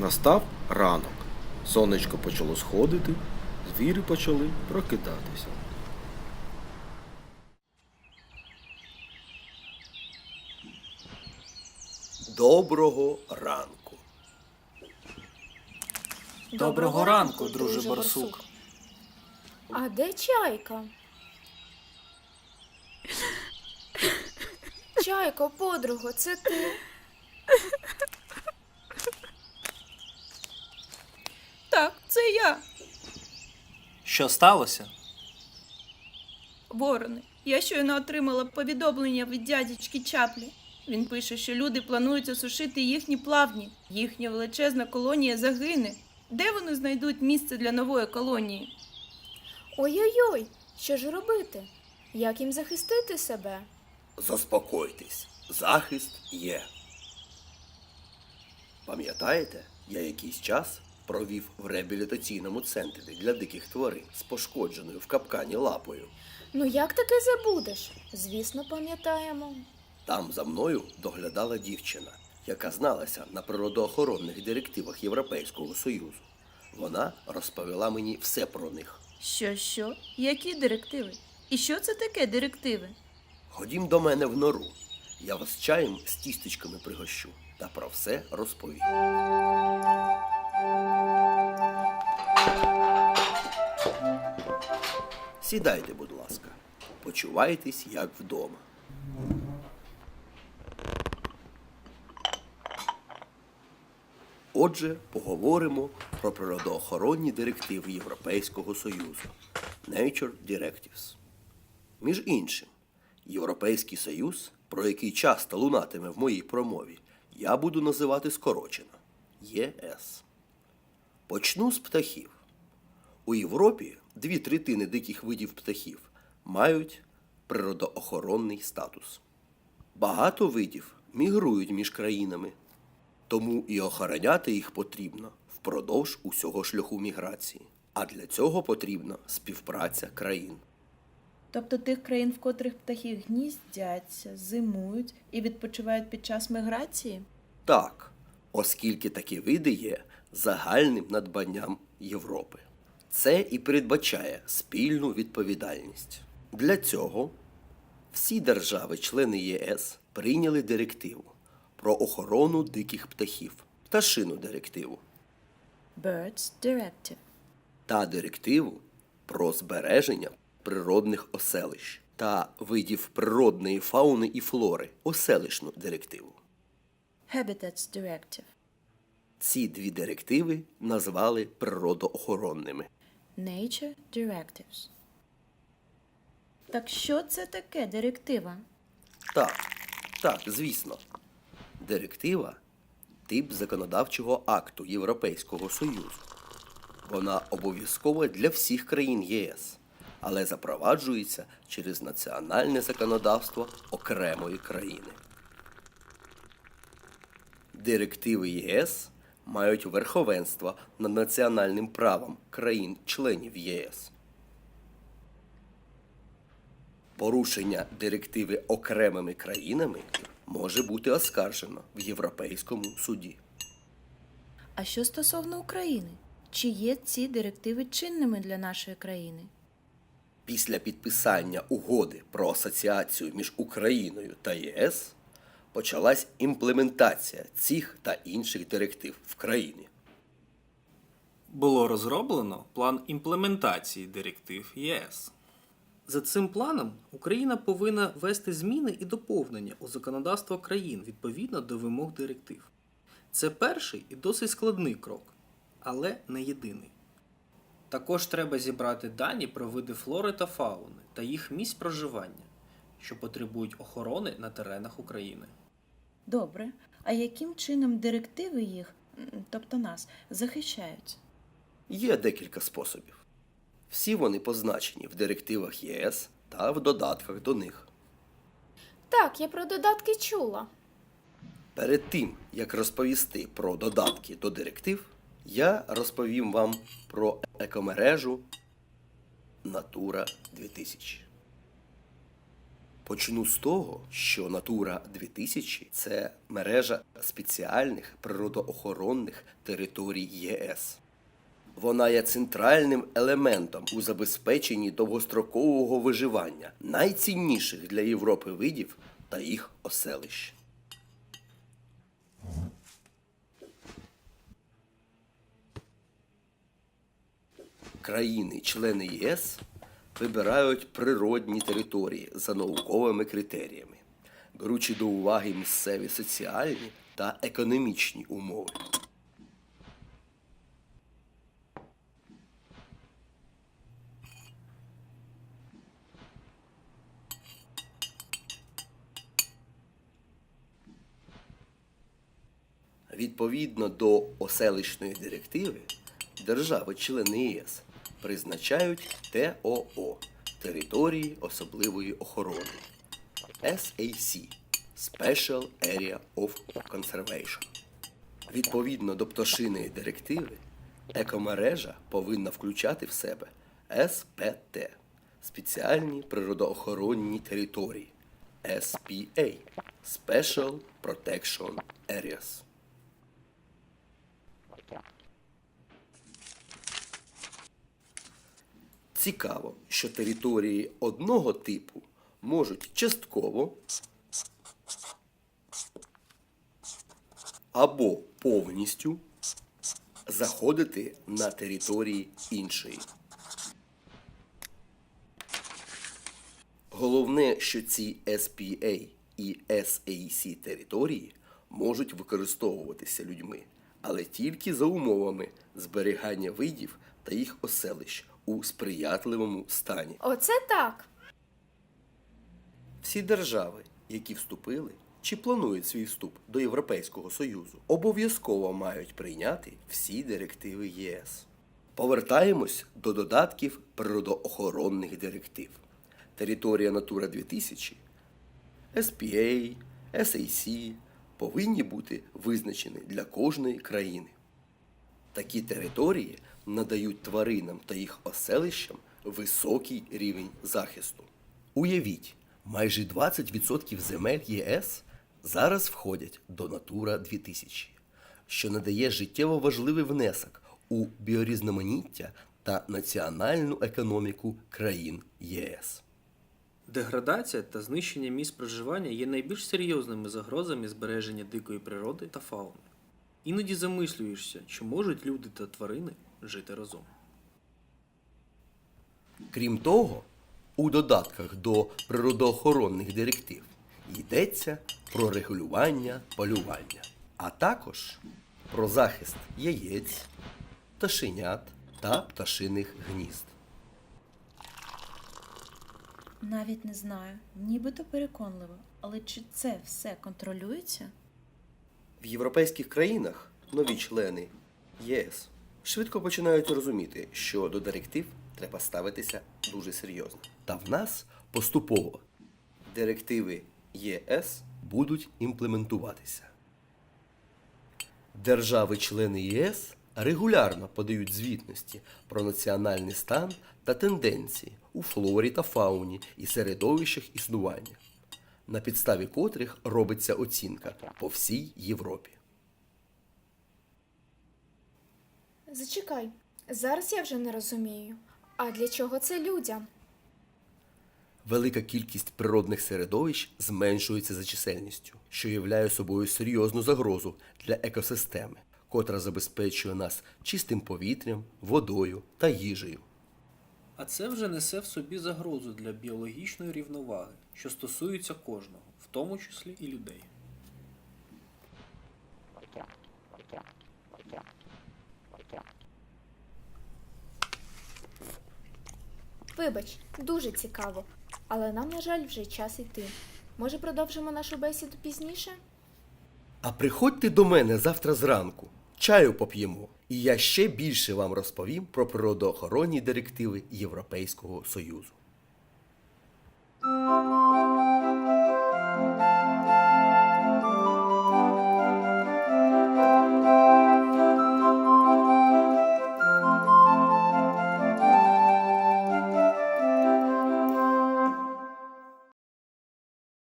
Настав ранок. Сонечко почало сходити, звірі почали прокидатися. Доброго ранку. Доброго ранку, друже Борсук. А де Чайка? Чайко, подруго, це ти? Так, це я. Що сталося? Ворони, я щойно отримала повідомлення від дядечки Чаплі. Він пише, що люди планують осушити їхні плавні. Їхня величезна колонія загине. Де вони знайдуть місце для нової колонії? Ой-ой-ой, що ж робити? Як їм захистити себе? Заспокойтесь, захист є. Пам'ятаєте, я якийсь час провів в реабілітаційному центрі для диких тварин з пошкодженою в капкані лапою. Ну як таке забудеш? Звісно, пам'ятаємо. Там за мною доглядала дівчина, яка зналася на природоохоронних директивах Європейського Союзу. Вона розповіла мені все про них. Що? Які директиви? І що це таке директиви? Ходім до мене в нору. Я вас чаєм з тістечками пригощу та про все розповім. Сідайте, будь ласка. Почувайтесь, як вдома. Отже, поговоримо про природоохоронні директиви Європейського Союзу – Nature Directives. Між іншим, Європейський Союз, про який часто лунатиме в моїй промові, я буду називати скорочено – ЄС. Почну з птахів. У Європі 2/3 диких видів птахів мають природоохоронний статус. Багато видів мігрують між країнами, тому і охороняти їх потрібно впродовж усього шляху міграції. А для цього потрібна співпраця країн. Тобто тих країн, в котрих птахи гніздяться, зимують і відпочивають під час міграції? Так, оскільки такі види є загальним надбанням Європи. Це і передбачає спільну відповідальність. Для цього всі держави-члени ЄС прийняли директиву про охорону диких птахів, пташину директиву, Birds Directive. та директиву про збереження природних оселищ та видів природної фауни і флори, оселищну директиву. Habitats Directive. Ці дві директиви назвали природоохоронними. Nature Directives. Так що це таке директива? Так, звісно. Директива – тип законодавчого акту Європейського Союзу. Вона обов'язкова для всіх країн ЄС, але запроваджується через національне законодавство окремої країни. Директиви ЄС мають верховенство над національним правом країн-членів ЄС. Порушення директиви окремими країнами може бути оскаржено в Європейському суді. А що стосовно України? Чи є ці директиви чинними для нашої країни? Після підписання угоди про асоціацію між Україною та ЄС почалась імплементація цих та інших директив в країні. Було розроблено план імплементації директив ЄС. За цим планом Україна повинна ввести зміни і доповнення у законодавство країн відповідно до вимог директив. Це перший і досить складний крок, але не єдиний. Також треба зібрати дані про види флори та фауни та їх місць проживання, що потребують охорони на теренах України. Добре. А яким чином директиви їх, тобто нас, захищають? Є декілька способів. Всі вони позначені в директивах ЄС та в додатках до них. Так, я про додатки чула. Перед тим, як розповісти про додатки до директив, я розповім вам про екомережу Natura 2000. Почну з того, що Натура 2000 – це мережа спеціальних природоохоронних територій ЄС. Вона є центральним елементом у забезпеченні довгострокового виживання найцінніших для Європи видів та їх оселищ. Країни-члени ЄС вибирають природні території за науковими критеріями, беручи до уваги місцеві соціальні та економічні умови. Відповідно до оселищної директиви, держави-члени ЄС призначають ТОО – території особливої охорони, SAC – Special Area of Conservation. Відповідно до пташиної директиви, екомережа повинна включати в себе СПТ – спеціальні природоохоронні території, SPA – Special Protection Areas. Цікаво, що території одного типу можуть частково або повністю заходити на території іншої. Головне, що ці SPA і SAC території можуть використовуватися людьми, але тільки за умовами зберігання видів та їх оселищ у сприятливому стані. Оце так. Всі держави, які вступили чи планують свій вступ до Європейського Союзу, обов'язково мають прийняти всі директиви ЄС. Повертаємось до додатків природоохоронних директив. Територія Натура 2000, SPA, SAC повинні бути визначені для кожної країни. Такі території надають тваринам та їх оселищам високий рівень захисту. Уявіть, майже 20% земель ЄС зараз входять до Натура 2000, що надає життєво важливий внесок у біорізноманіття та національну економіку країн ЄС. Деградація та знищення місць проживання є найбільш серйозними загрозами збереження дикої природи та фауни. Іноді замислюєшся, чи можуть люди та тварини жити разом. Крім того, у додатках до природоохоронних директив йдеться про регулювання полювання, а також про захист яєць, пташенят та пташиних гнізд. Навіть не знаю, нібито переконливо, але чи це все контролюється? В європейських країнах нові члени ЄС швидко починають розуміти, що до директив треба ставитися дуже серйозно. Та в нас поступово директиви ЄС будуть імплементуватися. Держави-члени ЄС регулярно подають звітності про національний стан та тенденції у флорі та фауні і середовищах існування, на підставі котрих робиться оцінка по всій Європі. Зачекай, зараз я вже не розумію. А для чого це людям? Велика кількість природних середовищ зменшується за чисельністю, що являє собою серйозну загрозу для екосистеми, котра забезпечує нас чистим повітрям, водою та їжею. А це вже несе в собі загрозу для біологічної рівноваги, що стосується кожного, в тому числі і людей. Вибач, дуже цікаво. Але нам, на жаль, вже час йти. Може, продовжимо нашу бесіду пізніше? А приходьте до мене завтра зранку, чаю поп'ємо, і я ще більше вам розповім про природоохоронні директиви Європейського Союзу.